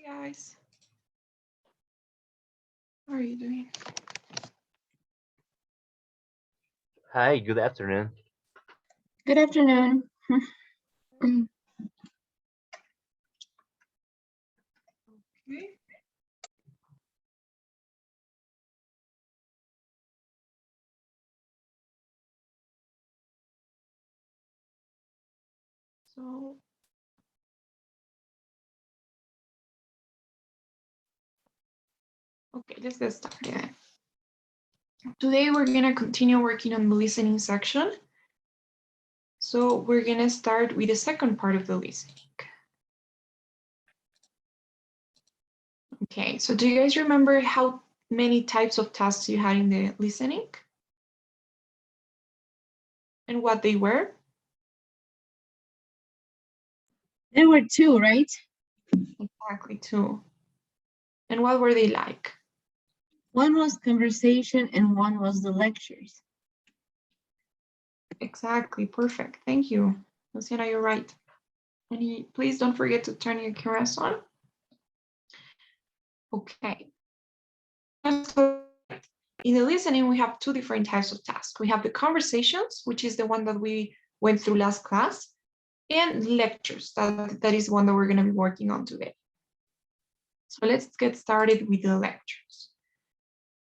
Hey guys, how are you doing? Hi, good afternoon. Good afternoon. Okay. So, okay, let's get started. Today we're gonna continue working on the listening section. So we're gonna start with the second part of the listening. Okay, so do you guys remember how many types of tasks you had in the listening? And what they were? There were two, right? Exactly, two. And what were they like? One was conversation and one was the lectures. Exactly, perfect. Thank you. Luciana, you're right. And please don't forget to turn your cameras on. Okay. So in the listening, we have two different types of tasks. We have the conversations, which is the one that we went through last class, and lectures. That is one that we're going to be working on today. So let's get started with the lectures.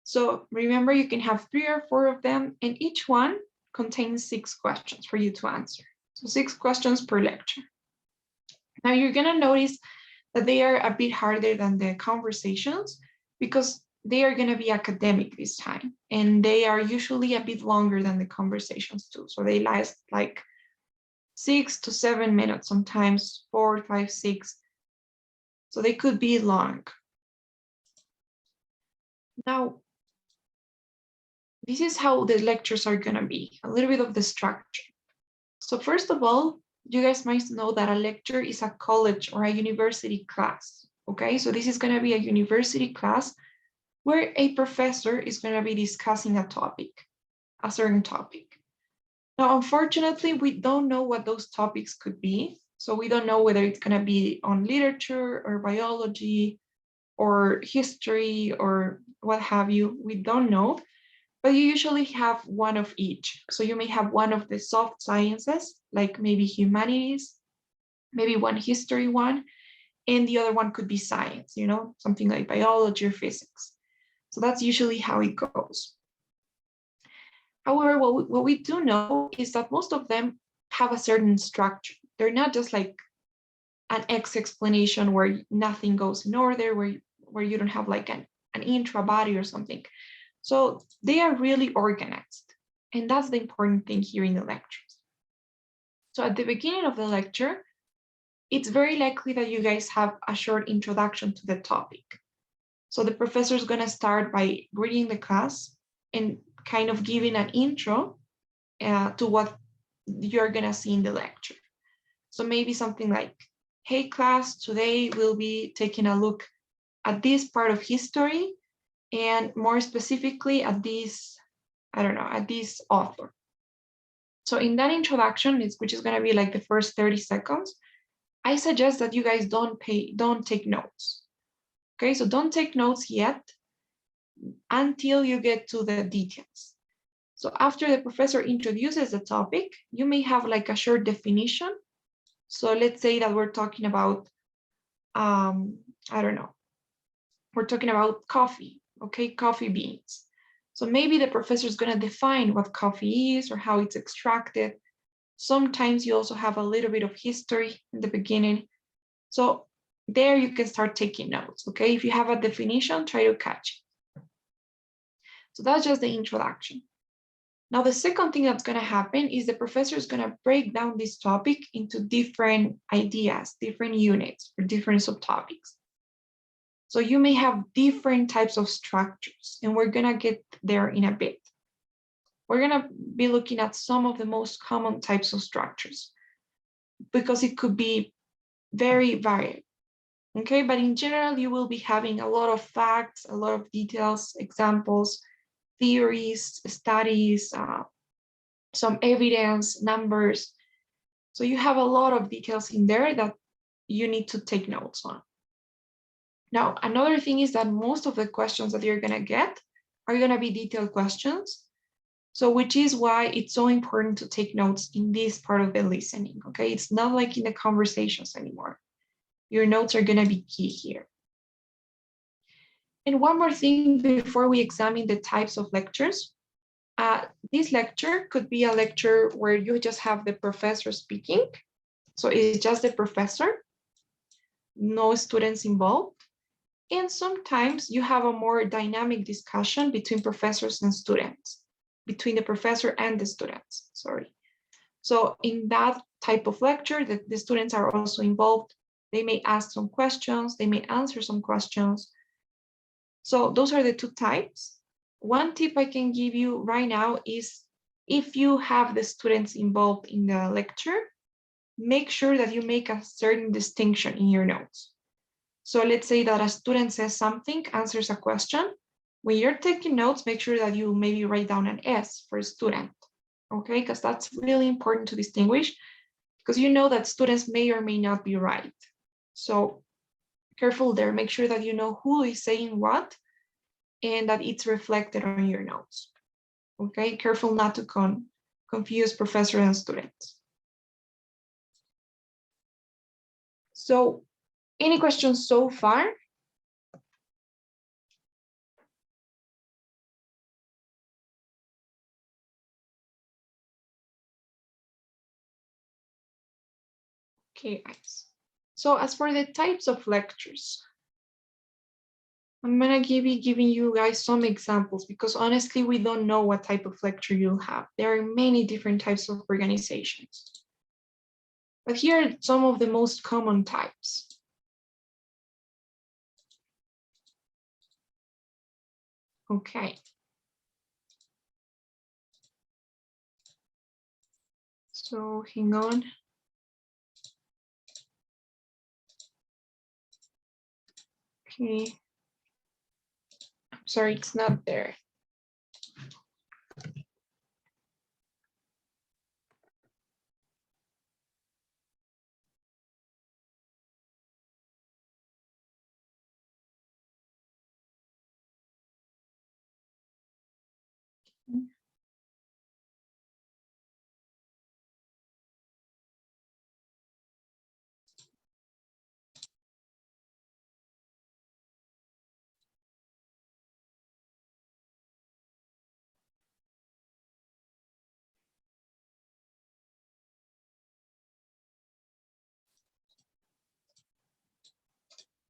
So remember, you can have 3 or 4 of them, and each one contains 6 questions for you to answer. So 6 questions per lecture. Now you're going to notice that they are a bit harder than the conversations because they are going to be academic this time, and they are usually a bit longer than the conversations too. So they last like 6 to 7 minutes, sometimes 4, 5, 6. So they could be long. Now, this is how the lectures are going to be, a little bit of the structure. So first of all, you guys might know that a lecture is a college or a university class. Okay, so this is going to be a university class where a professor is going to be discussing a topic, a certain topic. Now, unfortunately, we don't know what those topics could be. So we don't know whether it's going to be on literature or biology or history or what have you. We don't know, but you usually have one of each. So you may have one of the soft sciences, like maybe humanities, maybe one history one, and the other one could be science, something like biology or physics. So that's usually how it goes. However, what we do know is that most of them have a certain structure. They're not just like an X explanation where nothing goes in order, where you don't have like an intra body or something. So they are really organized. And that's the important thing here in the lectures. So at the beginning of the lecture, it's very likely that you guys have a short introduction to the topic. So the professor is going to start by greeting the class and kind of giving an intro to what you're going to see in the lecture. So maybe something like, hey class, today we'll be taking a look at this part of history and more specifically at this, at this author. So in that introduction, which is going to be like the first 30 seconds, I suggest that you guys don't take notes. Okay, so don't take notes yet until you get to the details. So after the professor introduces the topic, you may have like a short definition. So let's say that we're talking about, we're talking about coffee, okay, coffee beans. So maybe the professor is going to define what coffee is or how it's extracted. Sometimes you also have a little bit of history in the beginning. So there you can start taking notes, okay? If you have a definition, try to catch it. So that's just the introduction. Now, the second thing that's going to happen is the professor is going to break down this topic into different ideas, different units, or different subtopics. So you may have different types of structures, and we're going to get there in a bit. We're going to be looking at some of the most common types of structures because it could be very varied. Okay, but in general, you will be having a lot of facts, a lot of details, examples, theories, studies, some evidence, numbers. So you have a lot of details in there that you need to take notes on. Now, another thing is that most of the questions that you're gonna get are gonna be detailed questions. So which is why it's so important to take notes in this part of the listening, okay? It's not like in the conversations anymore. Your notes are gonna be key here. And one more thing before we examine the types of lectures. This lecture could be a lecture where you just have the professor speaking. So it's just the professor, no students involved. And sometimes you have a more dynamic discussion between professors and students, between the professor and the students, sorry. So in that type of lecture, the students are also involved. They may ask some questions, they may answer some questions. So those are the two types. One tip I can give you right now is if you have the students involved in the lecture, make sure that you make a certain distinction in your notes. So let's say that a student says something, answers a question. When you're taking notes, make sure that you maybe write down an S for student, okay? Because that's really important to distinguish, because you know that students may or may not be right. So careful there, make sure that you know who is saying what and that it's reflected on your notes, okay? Careful not to confuse professor and students. So any questions so far? Okay, guys. So as for the types of lectures, I'm gonna be giving you guys some examples because honestly, we don't know what type of lecture you'll have. There are many different types of organizations. But here are some of the most common types. Okay. So hang on. Okay. I'm sorry, it's not there.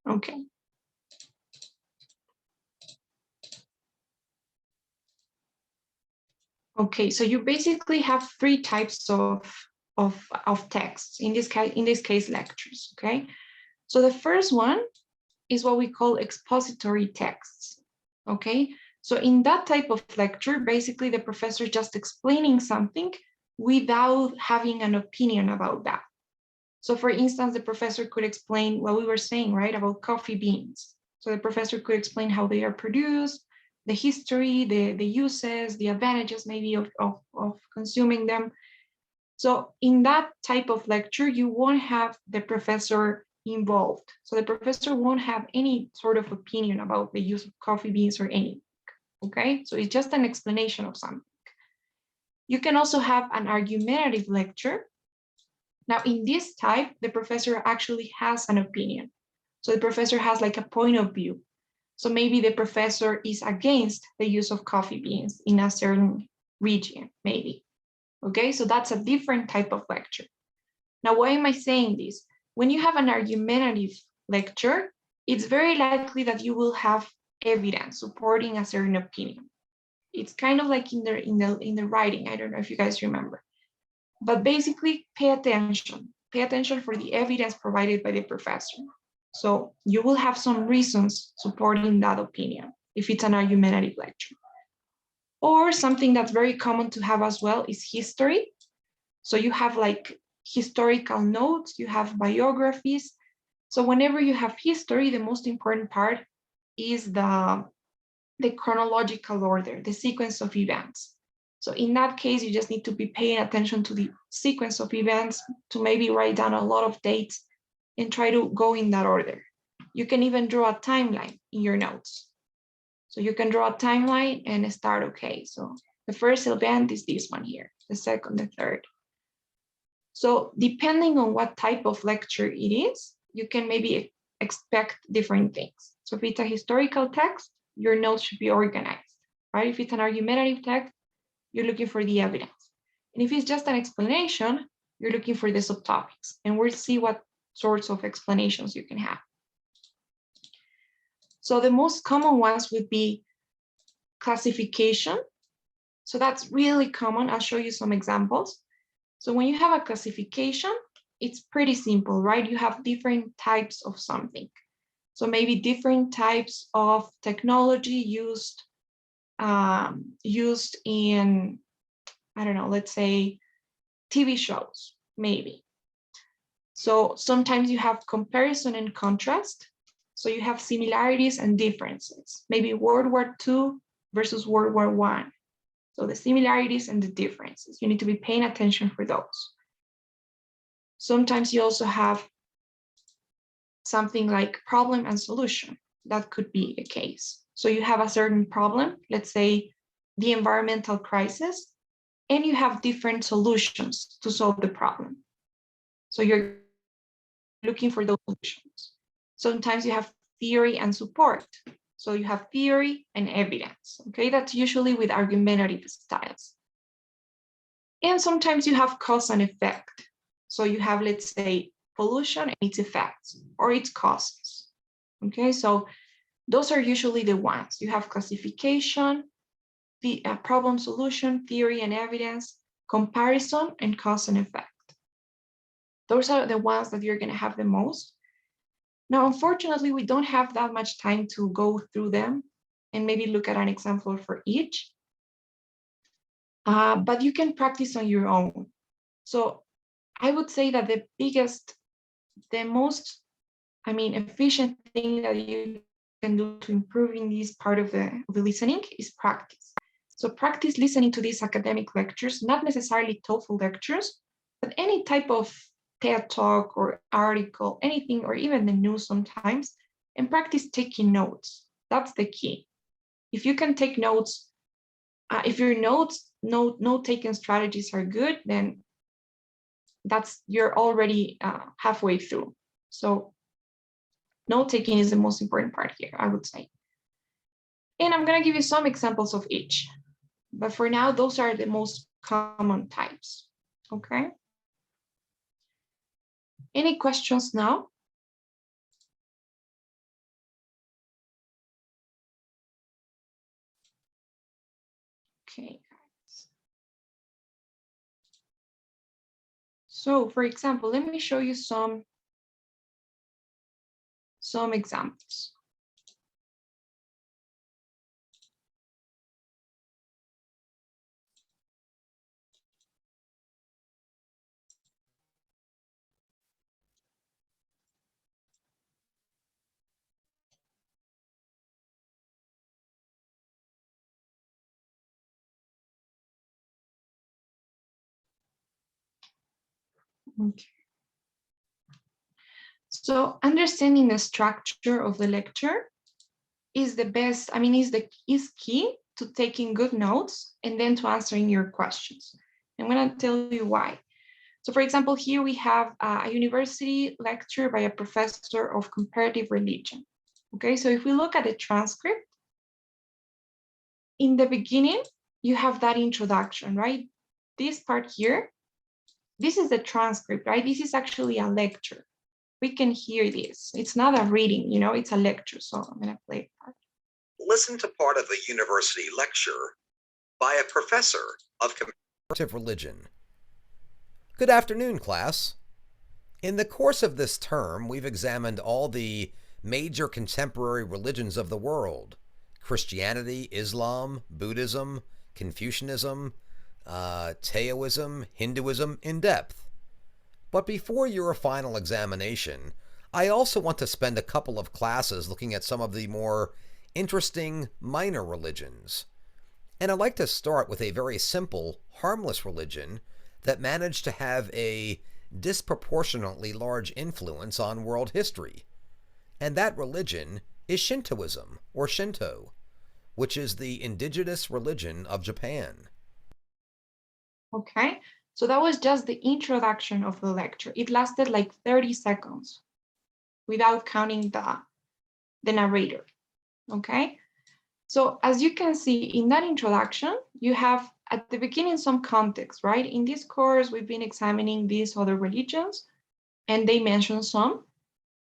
Okay. Okay, so you basically have three types of texts, in this case, lectures, okay? So the first one is what we call expository texts, okay? So in that type of lecture, basically the professor just explaining something without having an opinion about that. So for instance, the professor could explain what we were saying, right, about coffee beans. So the professor could explain how they are produced, the history, the uses, the advantages maybe of consuming them. So in that type of lecture, you won't have the professor involved. So the professor won't have any sort of opinion about the use of coffee beans or anything, okay? So it's just an explanation of something. You can also have an argumentative lecture. Now in this type, the professor actually has an opinion. So the professor has like a point of view. So maybe the professor is against the use of coffee beans in a certain region, maybe. Okay, so that's a different type of lecture. Now, why am I saying this? When you have an argumentative lecture, it's very likely that you will have evidence supporting a certain opinion. It's kind of like in the writing. I don't know if you guys remember, but basically pay attention. Pay attention for the evidence provided by the professor. So you will have some reasons supporting that opinion if it's an argumentative lecture. Or something that's very common to have as well is history. So you have like historical notes, you have biographies. So whenever you have history, the most important part is the chronological order, the sequence of events. So in that case, you just need to be paying attention to the sequence of events, to maybe write down a lot of dates and try to go in that order. You can even draw a timeline in your notes. So you can draw a timeline and start, okay, so the first event is this one here, the second, the third. So depending on what type of lecture it is, you can maybe expect different things. So if it's a historical text, your notes should be organized, right? If it's an argumentative text, you're looking for the evidence. And if it's just an explanation, you're looking for the subtopics. And we'll see what sorts of explanations you can have. So the most common ones would be classification. So that's really common. I'll show you some examples. So when you have a classification, it's pretty simple, right? You have different types of something. So maybe different types of technology used in, I don't know, let's say TV shows, maybe. So sometimes you have comparison and contrast. So you have similarities and differences, maybe World War II versus World War I. So the similarities and the differences, you need to be paying attention for those. Sometimes you also have something like problem and solution. That could be a case. So you have a certain problem, let's say the environmental crisis, and you have different solutions to solve the problem. So you're looking for those solutions. Sometimes you have theory and support. So you have theory and evidence, okay? That's usually with argumentative styles. And sometimes you have cause and effect. So you have, let's say, pollution and its effects or its causes, okay? So those are usually the ones. You have classification, the problem solution, theory and evidence, comparison, and cause and effect. Those are the ones that you're gonna have the most. Now, unfortunately, we don't have that much time to go through them and maybe look at an example for each, but you can practice on your own. So I would say that the most, efficient thing that you can do to improving this part of the listening is practice. So practice listening to these academic lectures, not necessarily TOEFL lectures, but any type of TED talk or article, anything, or even the news sometimes, and practice taking notes. That's the key. If you can take notes, if your note-taking strategies are good, then you're already halfway through. So note-taking is the most important part here, I would say. And I'm gonna give you some examples of each. But for now, those are the most common types, okay? Any questions now? Okay, guys. So for example, let me show you some examples. Okay. So understanding the structure of the lecture is the best, is key to taking good notes and then to answering your questions. I'm gonna tell you why. So for example, here we have a university lecture by a professor of comparative religion. Okay, so if we look at the transcript, in the beginning, you have that introduction, right? This part here, this is the transcript, right? This is actually a lecture. We can hear this. It's not a reading, it's a lecture. So I'm gonna play part. Listen to part of a university lecture by a professor of comparative religion. Good afternoon, class. In the course of this term, we've examined all the major contemporary religions of the world: Christianity, Islam, Buddhism, Confucianism, Taoism, Hinduism in depth. But before your final examination, I also want to spend a couple of classes looking at some of the more interesting minor religions. And I'd like to start with a very simple, harmless religion that managed to have a disproportionately large influence on world history. And that religion is Shintoism, or Shinto, which is the indigenous religion of Japan. Okay, so that was just the introduction of the lecture. It lasted like 30 seconds without counting the narrator. Okay, so as you can see in that introduction, you have at the beginning some context, right? In this course, we've been examining these other religions and they mention some,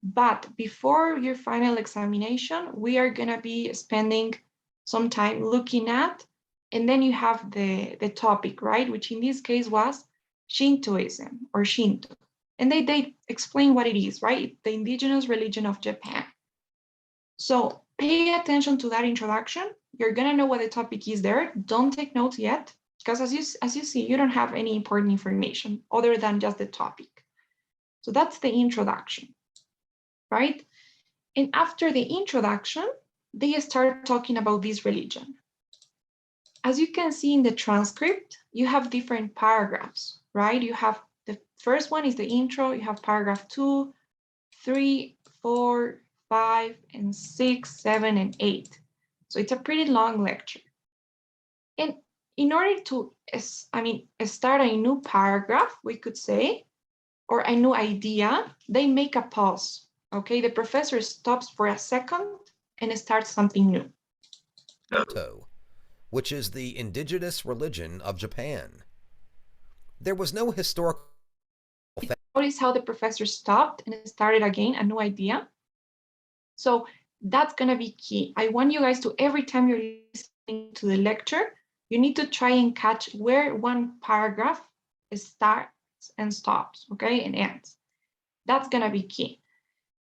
but before your final examination, we are gonna be spending some time looking at, and then you have the topic, right? Which in this case was Shintoism or Shinto. And they explain what it is, right? The indigenous religion of Japan. So pay attention to that introduction. You're gonna know what the topic is there. Don't take notes yet, because as you see, you don't have any important information other than just the topic. So that's the introduction, right? And after the introduction, they start talking about this religion. As you can see in the transcript, you have different paragraphs, right? You have the first one is the intro, you have paragraph 2, 3, 4, 5, and 6, 7, and 8. So it's a pretty long lecture. And in order to, start a new paragraph, we could say, or a new idea, they make a pause. Okay, the professor stops for a second and starts something new. Shinto, which is the indigenous religion of Japan. There was no historical. Notice how the professor stopped and started again, a new idea. So that's going to be key. I want you guys to, every time you're listening to the lecture, you need to try and catch where one paragraph starts and stops, okay, and ends. That's going to be key.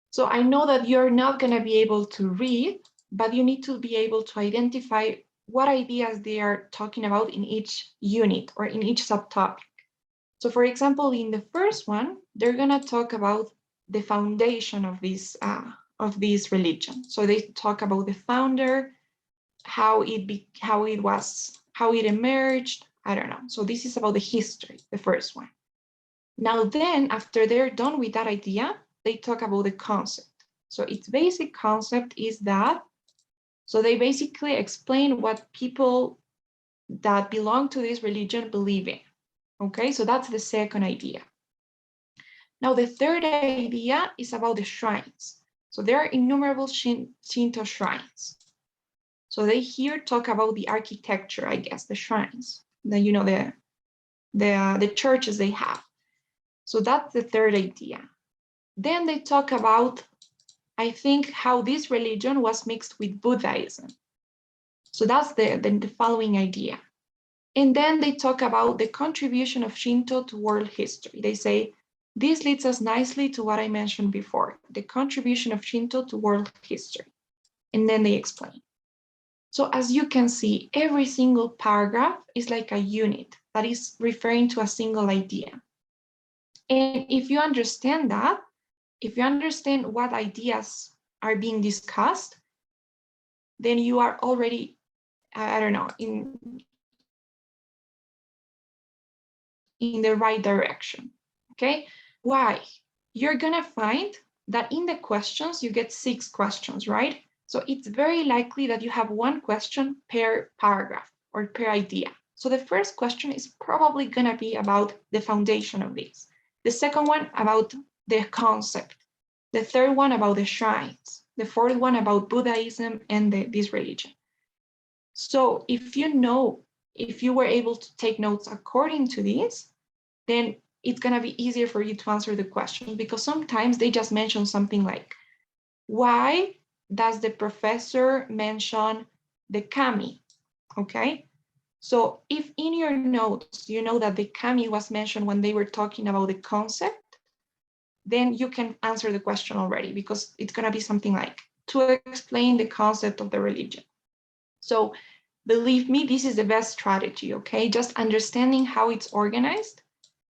So I know that you're not going to be able to read, but you need to be able to identify what ideas they are talking about in each unit or in each subtopic. So for example, in the first one, they're going to talk about the foundation of this religion. So they talk about the founder, how it emerged. I don't know. So this is about the history, the first one. Now then, after they're done with that idea, they talk about the concept. So its basic concept is that, so they basically explain what people that belong to this religion believe in. Okay, so that's the second idea. Now, the third idea is about the shrines. So there are innumerable Shinto shrines. So they here talk about the architecture, I guess, the shrines, the churches they have. So that's the third idea. Then they talk about, I think, how this religion was mixed with Buddhism. So that's the following idea. And then they talk about the contribution of Shinto to world history. They say, this leads us nicely to what I mentioned before, the contribution of Shinto to world history. And then they explain. So as you can see, every single paragraph is like a unit that is referring to a single idea. And if you understand that, if you understand what ideas are being discussed, then you are already, I don't know, in the right direction, okay? Why? You're gonna find that in the questions, you get 6 questions, right? So it's very likely that you have one question per paragraph or per idea. So the first question is probably gonna be about the foundation of this. The second one about the concept. The third one about the shrines. The fourth one about Buddhism and this religion. So if you were able to take notes according to this, then it's going to be easier for you to answer the question, because sometimes they just mention something like, why does the professor mention the kami? Okay, so if in your notes you know that the kami was mentioned when they were talking about the concept, then you can answer the question already, because it's going to be something like, to explain the concept of the religion. So believe me, this is the best strategy, okay? Just understanding how it's organized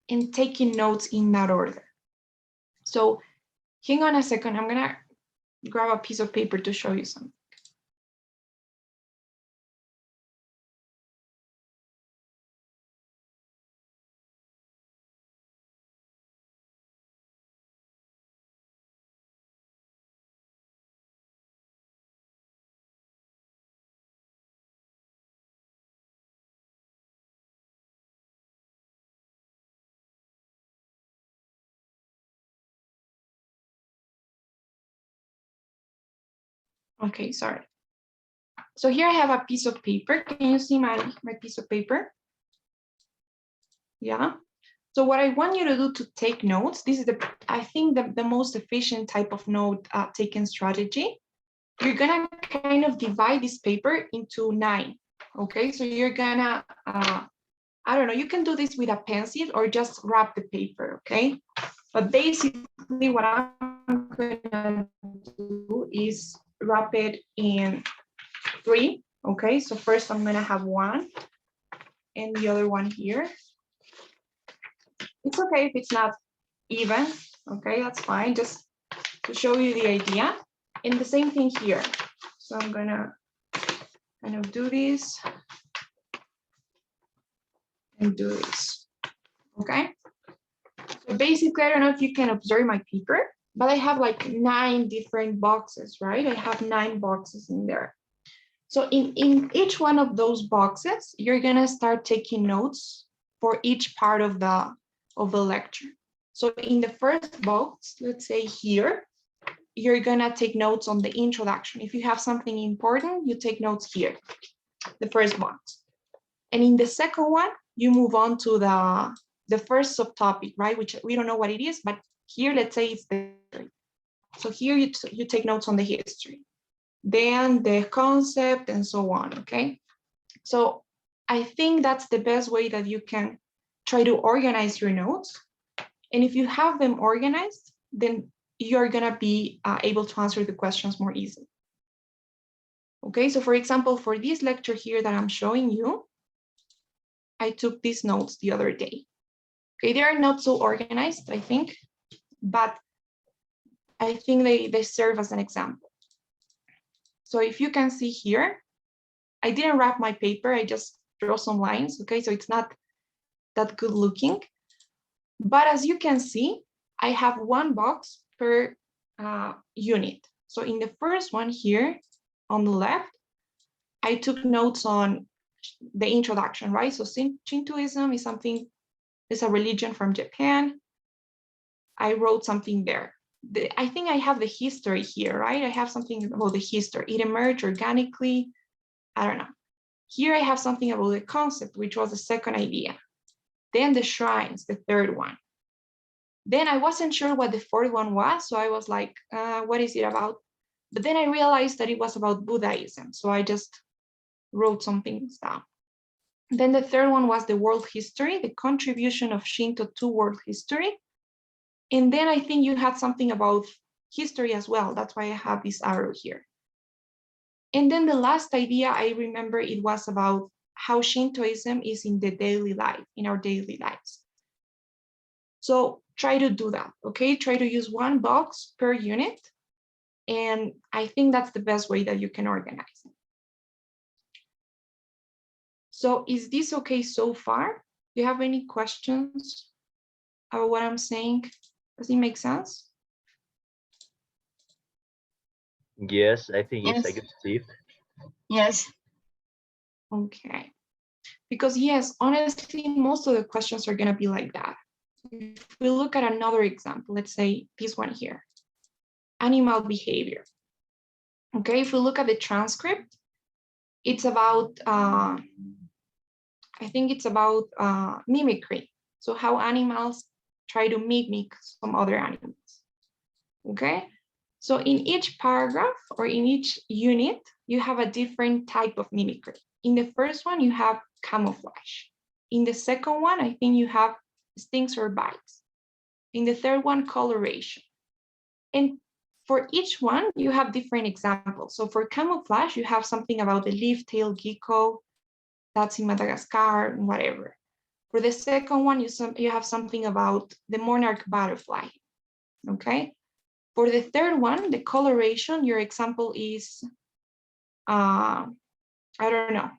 and taking notes in that order. So hang on a second, I'm gonna grab a piece of paper to show you something. Okay, sorry. So here I have a piece of paper. Can you see my piece of paper? Yeah. So what I want you to do to take notes, this is I think the most efficient type of note taking strategy. You're gonna kind of divide this paper into 9. Okay, so you're gonna, I don't know, you can do this with a pencil or just wrap the paper, okay? But basically what I'm gonna do is wrap it in 3, okay? So first I'm gonna have 1 and the other one here. It's okay if it's not even, okay, that's fine, just to show you the idea. And the same thing here. So I'm gonna kind of do this and do this, okay? So basically, I don't know if you can observe my paper, but I have like 9 different boxes, right? I have 9 boxes in there. So in each one of those boxes, you're gonna start taking notes for each part of the lecture. So in the first box, let's say here, you're gonna take notes on the introduction. If you have something important, you take notes here, the first box. And in the second one, you move on to the first subtopic, right? Which we don't know what it is, but here, let's say it's the history. So here you take notes on the history, then the concept and so on, okay? So I think that's the best way that you can try to organize your notes. And if you have them organized, then you're gonna be able to answer the questions more easily. Okay, so for example, for this lecture here that I'm showing you, I took these notes the other day. Okay, they are not so organized, I think, but I think they serve as an example. So if you can see here, I didn't wrap my paper, I just draw some lines, okay? So it's not that good looking. But as you can see, I have 1 box per unit. So in the first one here on the left, I took notes on the introduction, right? So Shintoism is a religion from Japan. I wrote something there. I think I have the history here, right? I have something about the history. It emerged organically. I don't know. Here I have something about the concept, which was the second idea. Then the shrines, the third one. Then I wasn't sure what the fourth one was. So I was like, what is it about? But then I realized that it was about Buddhism. So I just wrote some things down. Then the third one was the world history, the contribution of Shinto to world history. And then I think you had something about history as well. That's why I have this arrow here. And then the last idea I remember, it was about how Shintoism is in the daily life, in our daily lives. So try to do that, okay? Try to use 1 box per unit. And I think that's the best way that you can organize it. So is this okay so far? Do you have any questions about what I'm saying? Does it make sense? Yes, I think it's a Yes. good tip. Yes. Okay. Because yes, honestly, most of the questions are gonna be like that. If we look at another example, let's say this one here, animal behavior. Okay, if we look at the transcript, it's about, I think it's about mimicry. So how animals try to mimic some other animals, okay? So in each paragraph or in each unit, you have a different type of mimicry. In the first one, you have camouflage. In the second one, I think you have stings or bites. In the third one, coloration. And for each one, you have different examples. So for camouflage, you have something about the leaf-tailed gecko, that's in Madagascar, whatever. For the second one, you have something about the monarch butterfly, okay? For the third one, the coloration, your example is, I don't know.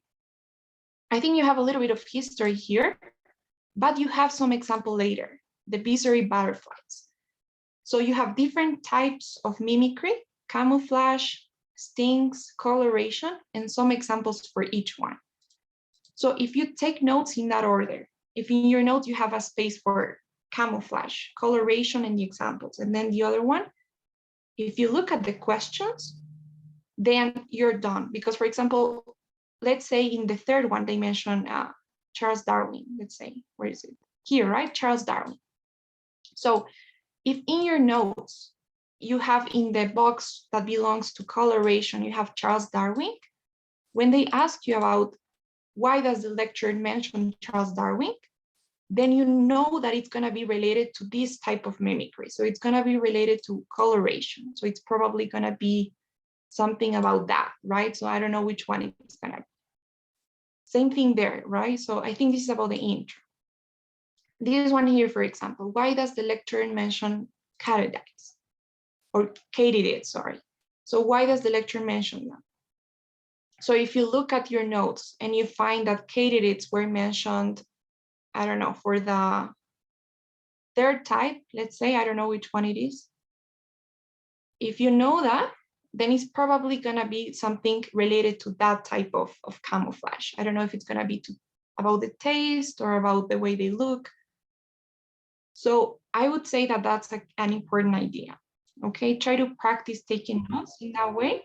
I think you have a little bit of history here, but you have some example later, the beezery butterflies. So you have different types of mimicry, camouflage, stings, coloration, and some examples for each one. So if you take notes in that order, if in your notes you have a space for camouflage, coloration, and the examples, and then the other one, if you look at the questions, then you're done. Because, for example, let's say in the third one, they mention Charles Darwin, let's say, where is it? Here, right? Charles Darwin. So if in your notes, you have in the box that belongs to coloration, you have Charles Darwin, when they ask you about why does the lecturer mention Charles Darwin, then you know that it's going to be related to this type of mimicry. So it's going to be related to coloration. So it's probably going to be something about that, right? So I don't know which one it's going to be. Same thing there, right? So I think this is about the intro. This one here, for example, why does the lecturer mention katydids? Or katydids, sorry. So why does the lecturer mention them? So if you look at your notes and you find that katydids were mentioned, I don't know, for the third type, let's say, I don't know which one it is. If you know that, then it's probably going to be something related to that type of camouflage. I don't know if it's going to be about the taste or about the way they look. So I would say that that's an important idea. Okay, try to practice taking notes in that way.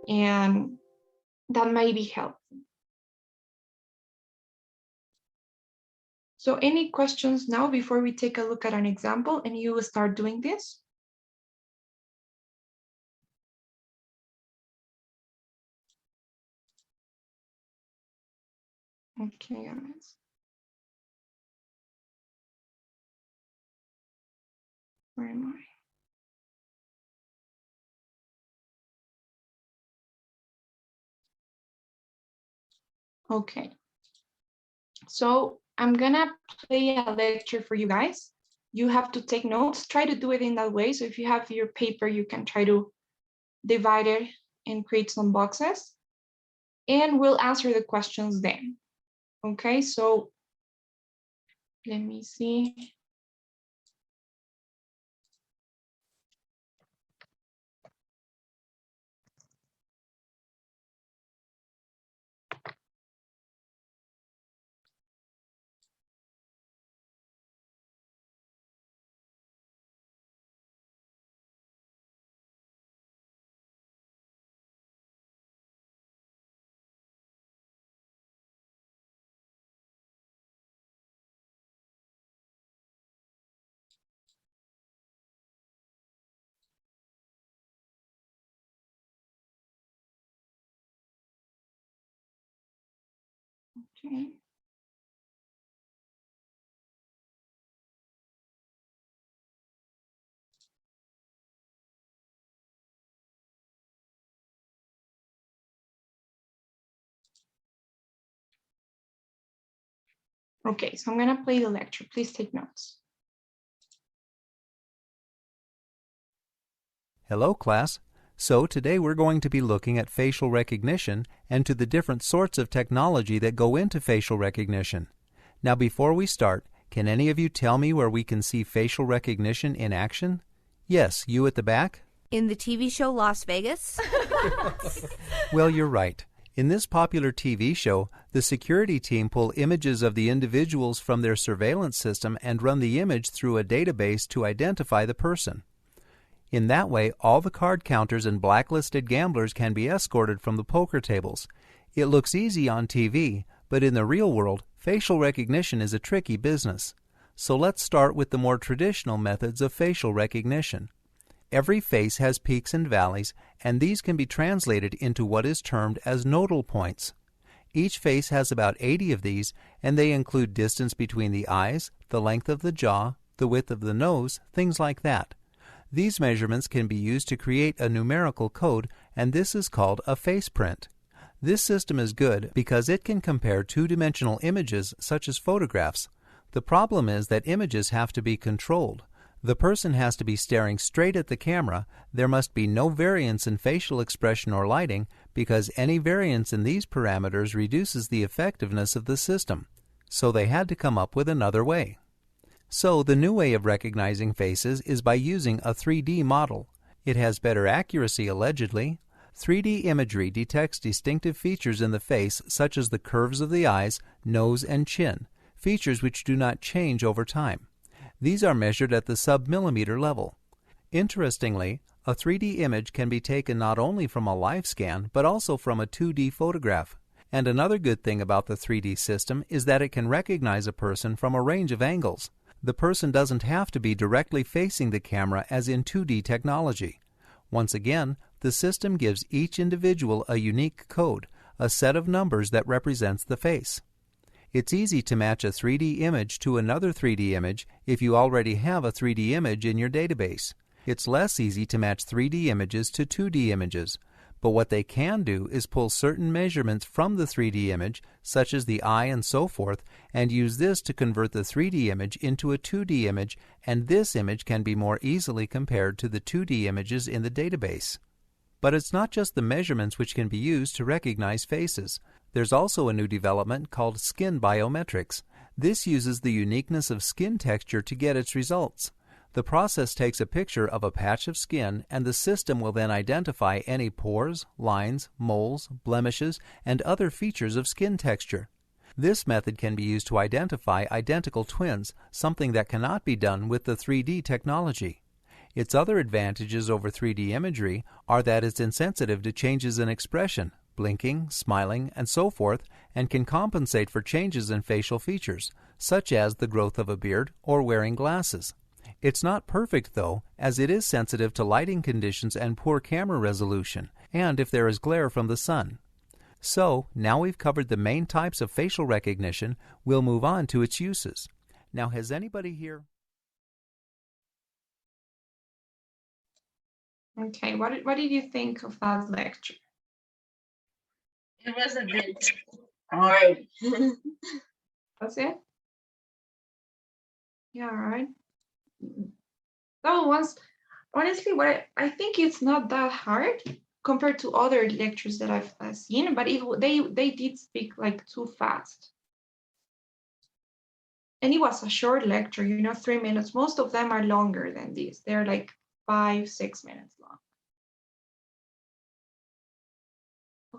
And that might be helpful. So any questions now before we take a look at an example and you will start doing this? Okay, guys. Where am I? Okay. So I'm gonna play a lecture for you guys. You have to take notes. Try to do it in that way. So if you have your paper, you can try to divide it and create some boxes. And we'll answer the questions then. Okay, so let me see. Okay. Okay, so I'm gonna play the lecture. Please take notes. Hello, class. So today we're going to be looking at facial recognition and to the different sorts of technology that go into facial recognition. Now, before we start, can any of you tell me where we can see facial recognition in action? Yes, you at the back? In the TV show Las Vegas? Well, you're right. In this popular TV show, the security team pull images of the individuals from their surveillance system and run the image through a database to identify the person. In that way, all the card counters and blacklisted gamblers can be escorted from the poker tables. It looks easy on TV, but in the real world, facial recognition is a tricky business. So let's start with the more traditional methods of facial recognition. Every face has peaks and valleys, and these can be translated into what is termed as nodal points. Each face has about 80 of these, and they include distance between the eyes, the length of the jaw, the width of the nose, things like that. These measurements can be used to create a numerical code, and this is called a face print. This system is good because it can compare two-dimensional images such as photographs. The problem is that images have to be controlled. The person has to be staring straight at the camera. There must be no variance in facial expression or lighting because any variance in these parameters reduces the effectiveness of the system. So they had to come up with another way. So the new way of recognizing faces is by using a 3D model. It has better accuracy allegedly. 3D imagery detects distinctive features in the face such as the curves of the eyes, nose, and chin, features which do not change over time. These are measured at the sub-millimeter level. Interestingly, a 3D image can be taken not only from a live scan, but also from a 2D photograph. And another good thing about the 3D system is that it can recognize a person from a range of angles. The person doesn't have to be directly facing the camera as in 2D technology. Once again, the system gives each individual a unique code, a set of numbers that represents the face. It's easy to match a 3D image to another 3D image if you already have a 3D image in your database. It's less easy to match 3D images to 2D images, but what they can do is pull certain measurements from the 3D image, such as the eye and so forth, and use this to convert the 3D image into a 2D image, and this image can be more easily compared to the 2D images in the database. But it's not just the measurements which can be used to recognize faces. There's also a new development called skin biometrics. This uses the uniqueness of skin texture to get its results. The process takes a picture of a patch of skin, and the system will then identify any pores, lines, moles, blemishes, and other features of skin texture. This method can be used to identify identical twins, something that cannot be done with the 3D technology. Its other advantages over 3D imagery are that it's insensitive to changes in expression, blinking, smiling, and so forth, and can compensate for changes in facial features, such as the growth of a beard or wearing glasses. It's not perfect, though, as it is sensitive to lighting conditions and poor camera resolution, and if there is glare from the sun. So, now we've covered the main types of facial recognition, we'll move on to its uses. Now, has anybody here... Okay, what did you think of that lecture? It was a bit hard. That's it? Yeah, right. That was honestly what I think it's not that hard compared to other lectures that I've seen, but they did speak like too fast. And it was a short lecture, 3 minutes. Most of them are longer than this. They're like 5-6 minutes long.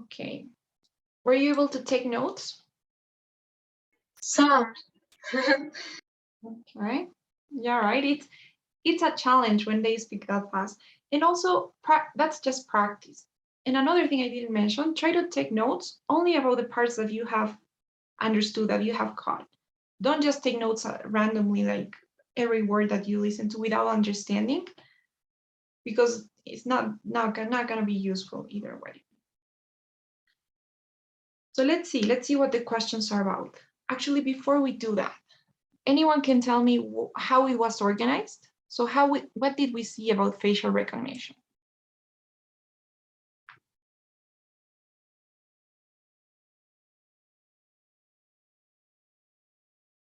Okay. Were you able to take notes? Some. Okay. Yeah, right. It's a challenge when they speak that fast. And also, that's just practice. And another thing I didn't mention, try to take notes only about the parts that you have understood, that you have caught. Don't just take notes randomly, like every word that you listen to without understanding, because it's not going to be useful either way. So let's see what the questions are about. Actually, before we do that, anyone can tell me how it was organized? So what did we see about facial recognition?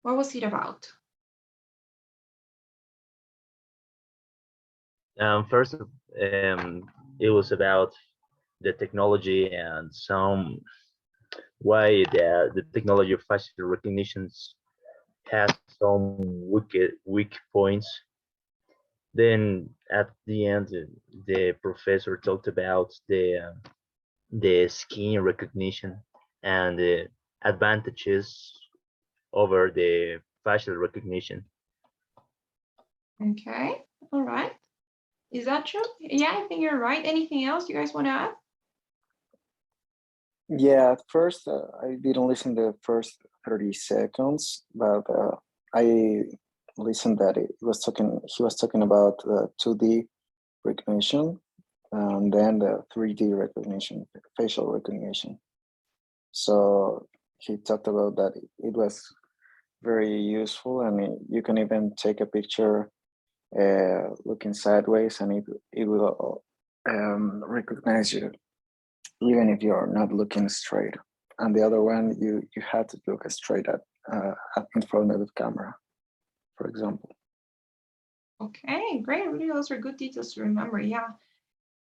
What was it about? First, it was about the technology and some why the technology of facial recognition has some weak points. Then at the end, the professor talked about the skin recognition and the advantages over the facial recognition. Okay, all right. Is that true? Yeah, I think you're right. Anything else you guys want to add? Yeah, at first I didn't listen the first 30 seconds, but I listened that he was talking about 2D recognition and then the 3D recognition, facial recognition. So he talked about that it was very useful, and you can even take a picture looking sideways and it will recognize you even if you're not looking straight. And the other one, you have to look straight at in front of the camera, for example. Okay, great. Really, those are good details to remember. Yeah,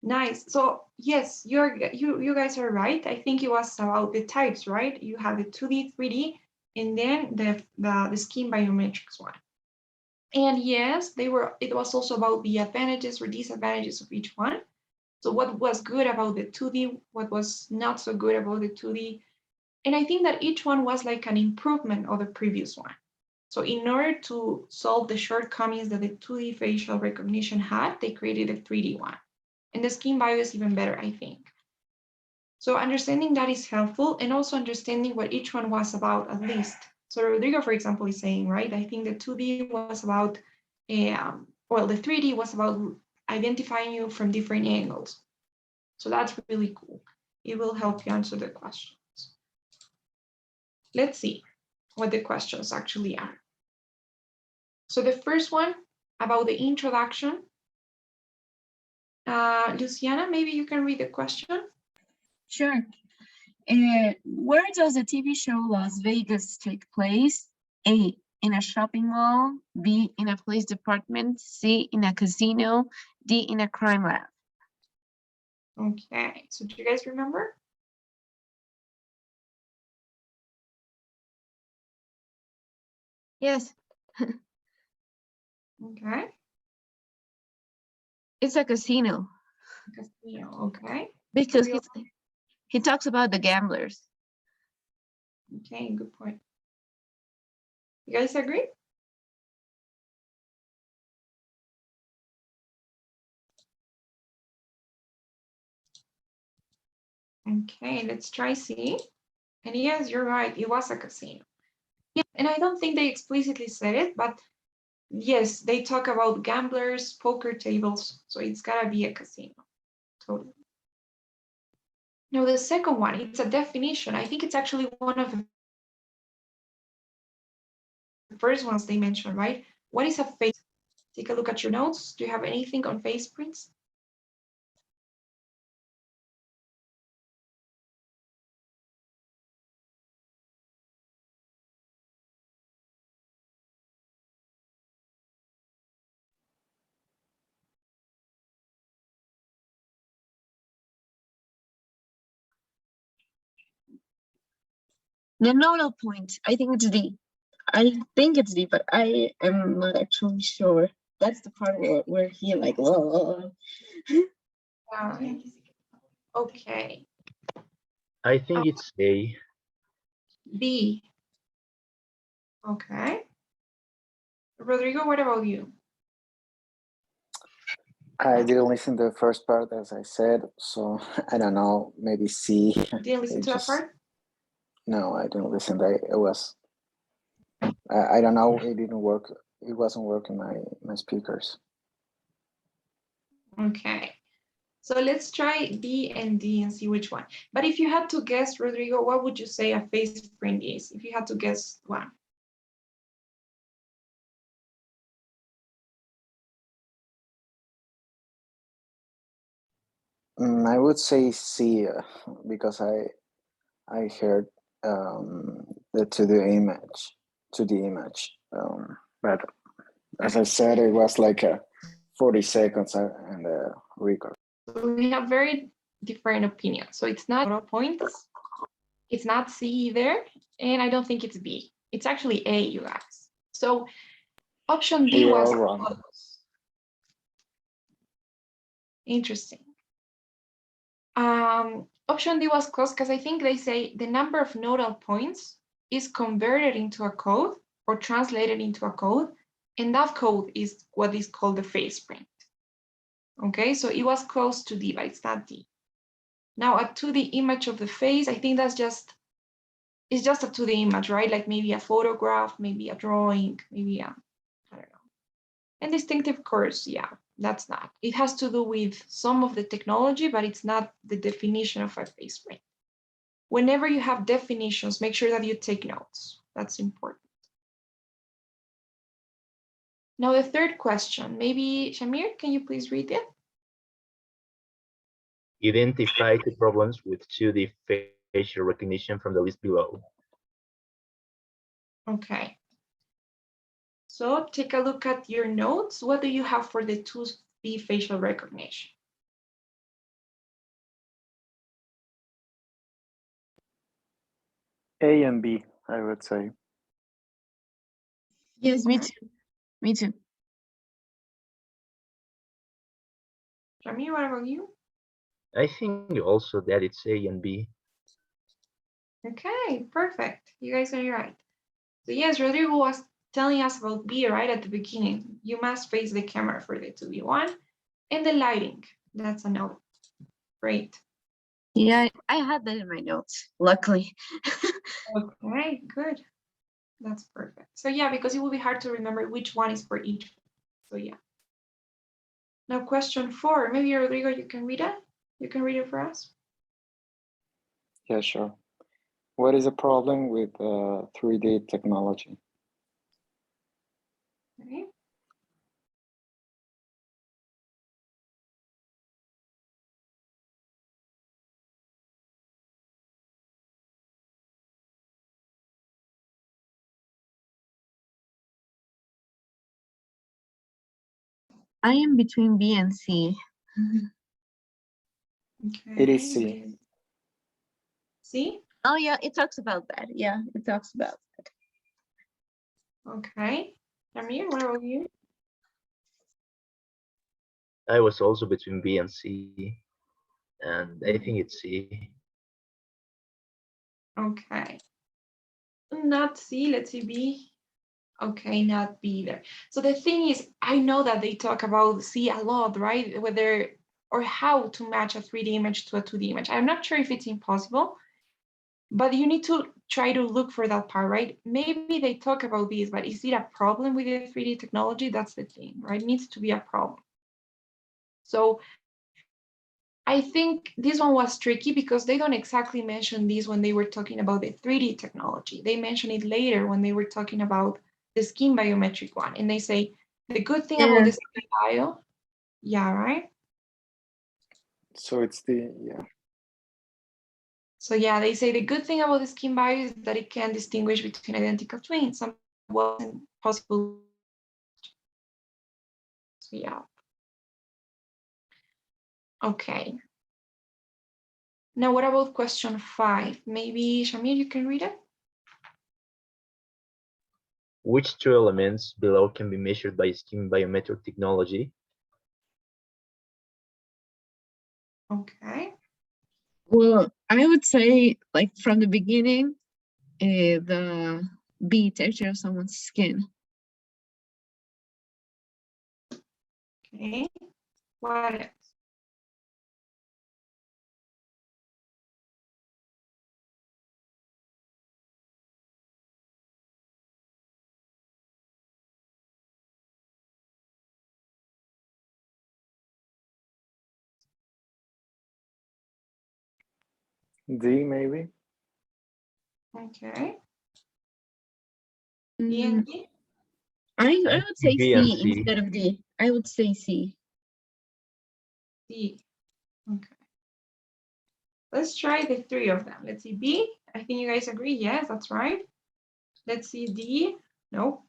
nice. So yes, you guys are right. I think it was about the types, right? You have the 2D, 3D, and then the skin biometrics one. And yes, it was also about the advantages or disadvantages of each one. So what was good about the 2D, what was not so good about the 2D. And I think that each one was like an improvement of the previous one. So in order to solve the shortcomings that the 2D facial recognition had, they created a 3D one. And the skin bio is even better, I think. So understanding that is helpful, and also understanding what each one was about at least. So Rodrigo, for example, is saying, right, I think the 2D was about, well, the 3D was about identifying you from different angles. So that's really cool. It will help you answer the questions. Let's see what the questions actually are. So the first one about the introduction. Luciana, maybe you can read the question. Sure. Where does the TV show Las Vegas take place? A, in a shopping mall. B, in a police department. C, in a casino. D, in a crime lab. Okay, so do you guys remember? Yes, Okay, it's a casino casino, okay. because Real- he talks about the gamblers. Okay, good point. You guys agree? Okay, let's try C. And yes, you're right, it was a casino. Yeah, and I don't think they explicitly said it, but yes, they talk about gamblers, poker tables, so it's gotta be a casino, totally. Now the second one, it's a definition. I think it's actually one of the first ones they mentioned, right? What is a face? Take a look at your notes. Do you have anything on face prints? The nodal point, I think it's D. I think it's D, but I am not actually sure. That's the part where he like, whoa. Okay, I think it's A. B. Okay. Rodrigo, what about you? I didn't listen to the first part, as I said, so I don't know. Maybe C. Didn't listen to that part? No, I didn't listen. It was. I don't know. It didn't work. It wasn't working. My speakers. Okay. So let's try B and D and see which one. But if you had to guess, Rodrigo, what would you say a face print is? If you had to guess one. I would say C because I heard the to the image. But as I said, it was like 40 seconds and record. So we have very different opinions. So it's not total points. It's not C either. And I don't think it's B. It's actually A, you guys. So option D We were was all wrong. close. Interesting. Option D was close because I think they say the number of nodal points is converted into a code or translated into a code, and that code is what is called the face print. Okay, so it was close to D, but it's not D. Now a 2D image of the face, I think it's just a 2D image, right? Like maybe a photograph, maybe a drawing, maybe I don't know. And distinctive course, yeah, that's not. It has to do with some of the technology, but it's not the definition of a face print. Whenever you have definitions, make sure that you take notes. That's important. Now the third question, maybe Shamir, can you please read it? Identify the problems with 2D facial recognition from the list below. Okay. So take a look at your notes. What do you have for the 2D facial recognition? A and B, I would say. Yes, me too. Me too. Shamir, what about you? I think also that it's A and B. Okay, perfect. You guys are right. So yes, Rodrigo was telling us about B, right, at the beginning. You must face the camera for the 2B1. And the lighting, that's a no. Great. Yeah, I had that in my notes, luckily. Okay, good. That's perfect. So yeah, because it will be hard to remember which one is for each. So yeah. Now question 4, maybe Rodrigo, you can read it? You can read it for us? Yeah, sure. What is the problem with 3D technology? Okay. I am between B and C. Okay. It is C. C? Oh yeah, it talks about that. Yeah, it talks about that. Okay. Amir, what about you? I was also between B and C, and I think it's C. Okay. Not C, let's see B. Okay, not B either. So the thing is, I know that they talk about C a lot, right? Whether or how to match a 3D image to a 2D image. I'm not sure if it's impossible, but you need to try to look for that part, right? Maybe they talk about this, but is it a problem with the 3D technology? That's the thing, right? It needs to be a problem. So I think this one was tricky because they don't exactly mention this when they were talking about the 3D technology. They mention it later when they were talking about the skin biometric one. And they say, the good thing about Yeah. the skin bio, yeah, right? So it's the, yeah. So yeah, they say the good thing about the skin bio is that it can distinguish between identical twins. Something wasn't possible. So yeah. Okay. Now, what about question 5? Maybe Shamir, you can read it? Which two elements below can be measured by skin biometric technology? Okay. Well, I would say, like from the beginning, the B, texture of someone's skin. Okay. What else? D maybe? Okay. Mm, D&D? I would say B and C C. instead of D. I would say C. D. Okay. Let's try the 3 of them. Let's see B. I think you guys agree. Yes, that's right. Let's see D. Nope.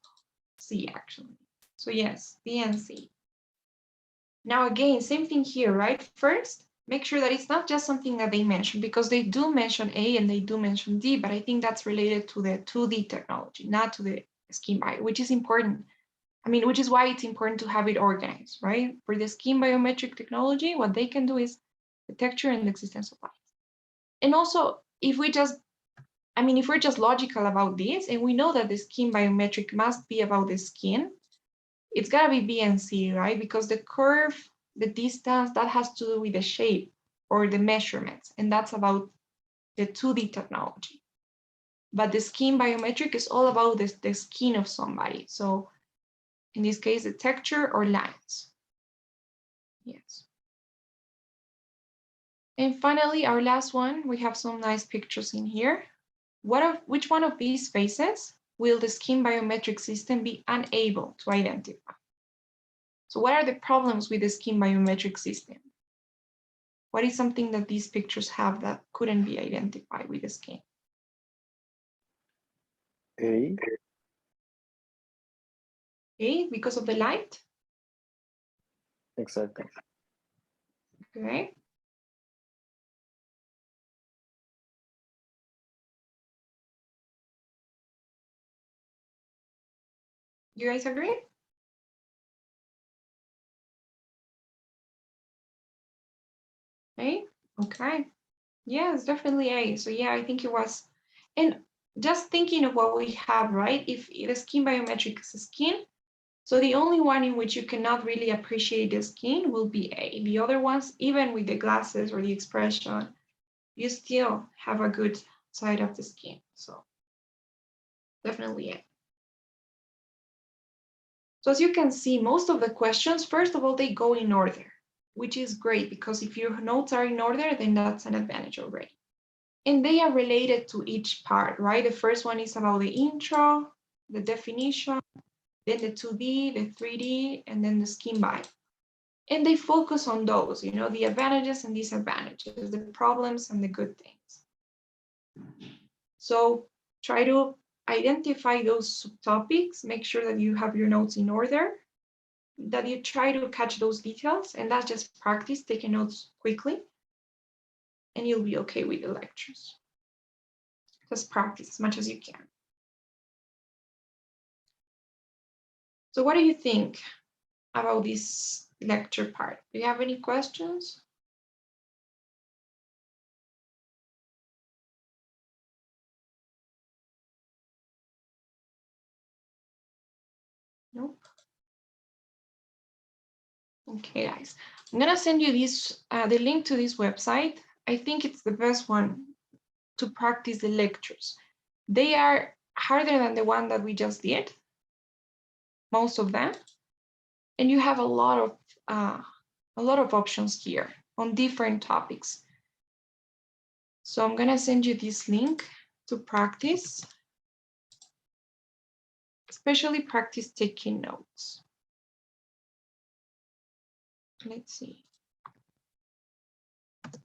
C actually. So yes, B and C. Now again, same thing here, right? First, make sure that it's not just something that they mention because they do mention A and they do mention D, but I think that's related to the 2D technology, not to the skin bio, which is important. I mean, which is why it's important to have it organized, right? For the skin biometric technology, what they can do is the texture and the existence of light. And also, if we're just logical about this, and we know that the skin biometric must be about the skin, it's gotta be B and C, right? Because the curve, the distance, that has to do with the shape or the measurements, and that's about the 2D technology. But the skin biometric is all about the skin of somebody. So in this case, the texture or lines. Yes. And finally, our last one, we have some nice pictures in here. Which one of these faces will the skin biometric system be unable to identify? So what are the problems with the skin biometric system? What is something that these pictures have that couldn't be identified with the skin? A. Okay, because of the light? Exactly. Okay. You guys agree? A? Okay. Yeah, it's definitely A. So yeah, I think it was. And just thinking of what we have, right? If the skin biometric is skin, so the only one in which you cannot really appreciate the skin will be A. The other ones, even with the glasses or the expression, you still have a good side of the skin. So definitely A. So as you can see, most of the questions, first of all, they go in order, which is great because if your notes are in order, then that's an advantage already. And they are related to each part, right? The first one is about the intro, the definition, then the 2D, the 3D, and then the skin bio. And they focus on those, you know, the advantages and disadvantages, the problems and the good things. So try to identify those subtopics, make sure that you have your notes in order, that you try to catch those details, and that's just practice, taking notes quickly, and you'll be okay with the lectures. Just practice as much as you can. So what do you think about this lecture part? Do you have any questions? Nope. Okay, guys, I'm gonna send you this the link to this website. I think it's the best one to practice the lectures. They are harder than the one that we just did, most of them, and you have a lot of options here on different topics. So I'm gonna send you this link to practice, especially practice taking notes. Let's see.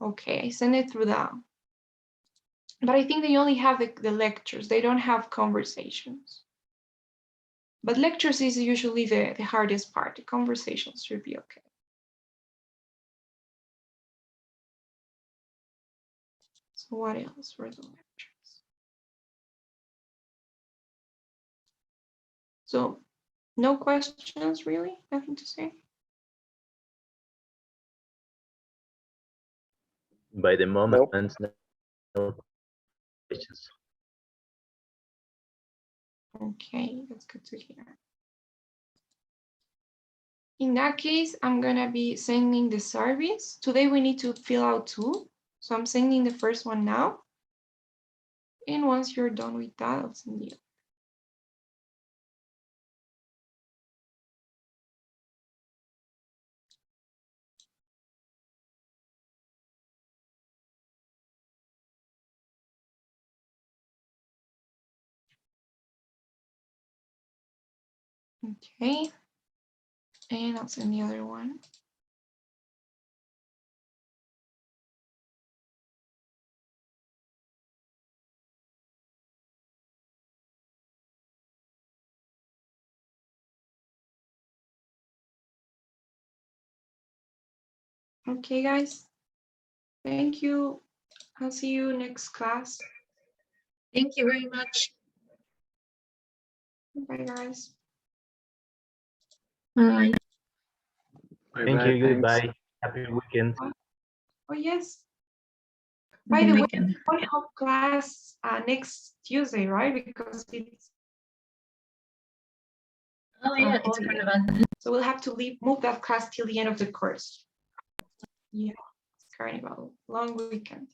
Okay, I send it through the, but I think they only have the lectures. They don't have conversations. But lectures is usually the hardest part. The conversations should be okay. So what else were the lectures? So no questions really, nothing to say. By the moment, no questions. Okay, that's good to hear. In that case, I'm gonna be sending the surveys. Today we need to fill out 2. So I'm sending the first one now. And once you're done with that, I'll send you. Okay. And I'll send the other one. Okay, guys. Thank you. I'll see you next class. Thank you very much. Bye, guys. Bye. Thank you. Goodbye. Happy weekend. Oh, yes. By Good the way, weekend. we have class next Tuesday, right? Because it's Oh yeah, it's holiday. Carnival. So we'll have to move that class till the end of the course. Yeah, it's Carnival, long weekend.